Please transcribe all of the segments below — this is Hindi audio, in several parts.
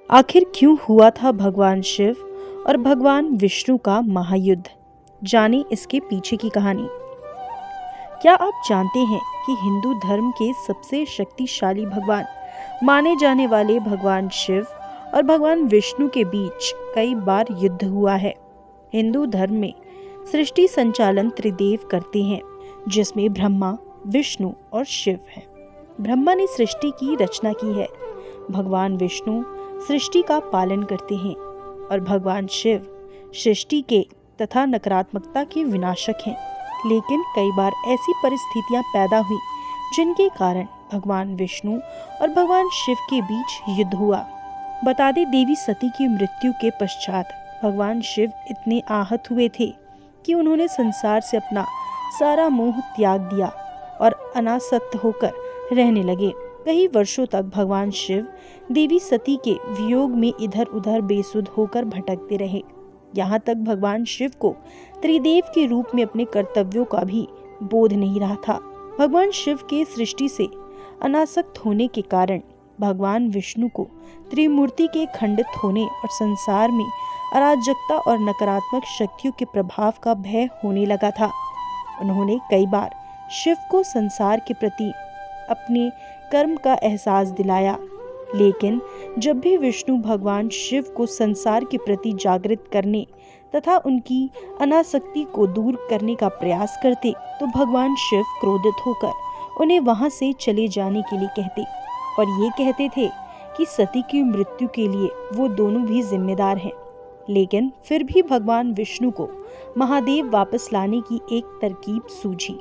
आखिर क्यों हुआ था भगवान शिव और भगवान विष्णु का महायुद्ध? जाने इसके पीछे की कहानी। क्या आप जानते हैं कि हिंदू धर्म के सबसे शक्तिशाली भगवान माने जाने वाले भगवान शिव और भगवान विष्णु के बीच कई बार युद्ध हुआ है। हिंदू धर्म में सृष्टि संचालन त्रिदेव करते हैं, जिसमें ब्रह्मा, विष्णु और शिव हैं। ब्रह्मा ने सृष्टि की रचना की है, भगवान विष्णु सृष्टि का पालन करते हैं और भगवान शिव सृष्टि के तथा नकारात्मकता के विनाशक हैं। लेकिन कई बार ऐसी परिस्थितियां पैदा हुई जिनके कारण भगवान विष्णु और भगवान शिव के बीच युद्ध हुआ। बता दें, देवी सती की मृत्यु के पश्चात भगवान शिव इतने आहत हुए थे कि उन्होंने संसार से अपना सारा मोह त्याग दिया और अनासक्त होकर रहने लगे। कई वर्षों तक भगवान शिव देवी सती के वियोग में इधर उधर बेसुध होकर भटकते रहे। यहाँ तक भगवान शिव को त्रिदेव के रूप में अपने कर्तव्यों का भी बोध नहीं रहा था। भगवान शिव के सृष्टि से अनासक्त होने के कारण भगवान विष्णु को त्रिमूर्ति के खंडित होने और संसार में अराजकता और नकारात्मक शक्तियों के प्रभाव का भय होने लगा था। उन्होंने कई बार शिव को संसार के प्रति अपने कर्म का एहसास दिलाया, लेकिन जब भी विष्णु भगवान शिव को संसार के प्रति जागृत करने तथा उनकी अनासक्ति को दूर करने का प्रयास करते, तो भगवान शिव क्रोधित होकर उन्हें वहां से चले जाने के लिए कहते और ये कहते थे कि सती की मृत्यु के लिए वो दोनों भी जिम्मेदार हैं। लेकिन फिर भी भगवान विष्णु को महादेव वापस लाने की एक तरकीब सूझी।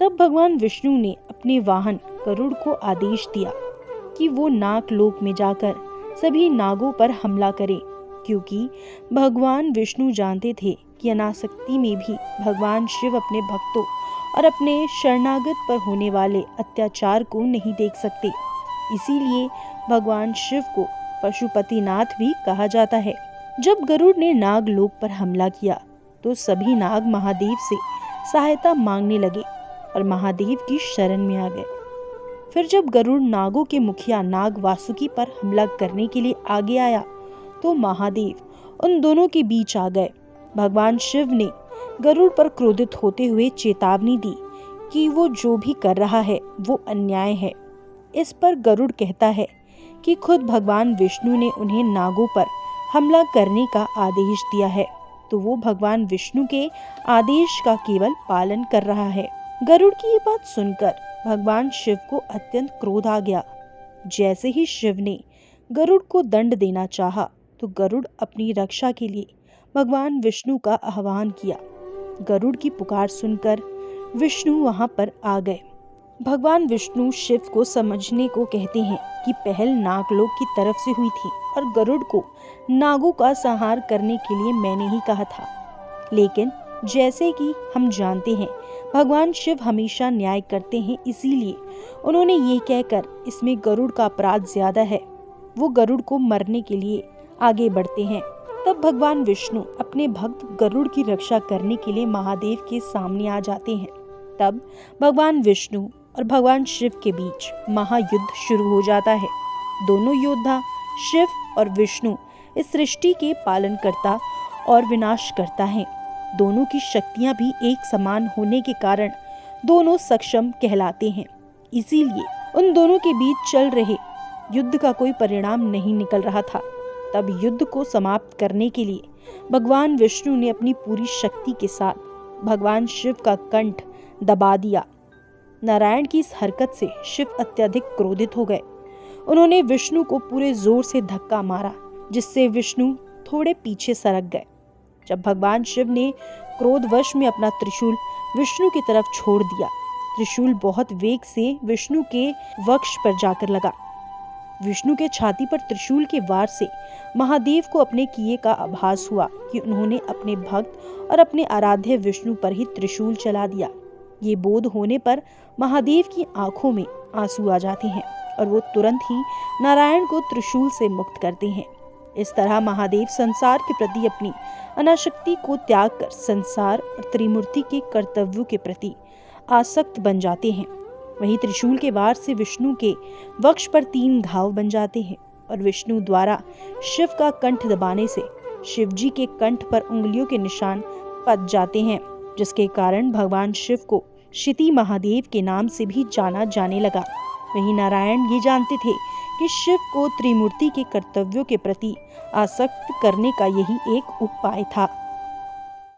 तब भगवान विष्णु ने अपने वाहन गरुड़ को आदेश दिया कि वो नागलोक में जाकर सभी नागों पर हमला करे, क्योंकि भगवान विष्णु जानते थे कि अनासक्ति में भी भगवान शिव अपने भक्तों और अपने शरणागत पर होने वाले अत्याचार को नहीं देख सकते। इसीलिए भगवान शिव को पशुपतिनाथ भी कहा जाता है। जब गरुड़ ने नागलोक पर हमला किया तो सभी नाग महादेव से सहायता मांगने लगे और महादेव की शरण में आ गए। फिर जब गरुड़ नागों के मुखिया नाग वासुकी पर हमला करने के लिए आगे आया तो महादेव उन दोनों के बीच आ गए। भगवान शिव ने गरुड़ पर क्रोधित होते हुए चेतावनी दी कि वो जो भी कर रहा है वो अन्याय है। इस पर गरुड़ कहता है कि खुद भगवान विष्णु ने उन्हें नागों पर हमला करने का आदेश दिया है, तो वो भगवान विष्णु के आदेश का केवल पालन कर रहा है। गरुड़ की ये बात सुनकर भगवान शिव को अत्यंत क्रोध आ गया। जैसे ही शिव ने गरुड़ को दंड देना चाहा तो गरुड़ अपनी रक्षा के लिए भगवान विष्णु का आह्वान किया। गरुड़ की पुकार सुनकर विष्णु वहां पर आ गए। भगवान विष्णु शिव को समझने को कहते हैं कि पहल नागलोक की तरफ से हुई थी और गरुड़ को नागों का संहार करने के लिए मैंने ही कहा था। लेकिन जैसे कि हम जानते हैं, भगवान शिव हमेशा न्याय करते हैं, इसीलिए उन्होंने ये कहकर इसमें गरुड़ का अपराध ज्यादा है, वो गरुड़ को मरने के लिए आगे बढ़ते हैं। तब भगवान विष्णु अपने भक्त गरुड़ की रक्षा करने के लिए महादेव के सामने आ जाते हैं। तब भगवान विष्णु और भगवान शिव के बीच महायुद्ध शुरू हो जाता है। दोनों योद्धा शिव और विष्णु इस सृष्टि के पालनकर्ता और विनाशकर्ता हैं। दोनों की शक्तियां भी एक समान होने के कारण दोनों सक्षम कहलाते हैं। इसीलिए उन दोनों के बीच चल रहे युद्ध का कोई परिणाम नहीं निकल रहा था। तब युद्ध को समाप्त करने के लिए भगवान विष्णु ने अपनी पूरी शक्ति के साथ भगवान शिव का कंठ दबा दिया। नारायण की इस हरकत से शिव अत्यधिक क्रोधित हो गए। उन्होंने विष्णु को पूरे जोर से धक्का मारा, जिससे विष्णु थोड़े पीछे सरक गए। जब भगवान शिव ने क्रोधवश में अपना त्रिशूल विष्णु की तरफ छोड़ दिया, त्रिशूल बहुत वेग से विष्णु के वक्ष पर जाकर लगा। विष्णु के छाती पर त्रिशूल के वार से महादेव को अपने किए का आभास हुआ कि उन्होंने अपने भक्त और अपने आराध्य विष्णु पर ही त्रिशूल चला दिया। ये बोध होने पर महादेव की आंखों में आंसू आ जाते हैं और वो तुरंत ही नारायण को त्रिशूल से मुक्त करते हैं। इस तरह महादेव संसार के प्रति अपनी अनासक्ति को त्याग कर संसार और त्रिमूर्ति के कर्तव्यों के प्रति आसक्त बन जाते हैं। वहीं त्रिशूल के वार से विष्णु के वक्ष पर 3 घाव बन जाते हैं और विष्णु द्वारा शिव का कंठ दबाने से शिव जी के कंठ पर उंगलियों के निशान पड़ जाते हैं, जिसके कारण भगवान शिव को क्षिति महादेव के नाम से भी जाना जाने लगा। वहीं नारायण ये जानते थे कि शिव को त्रिमूर्ति के कर्तव्यों के प्रति आसक्त करने का यही एक उपाय था।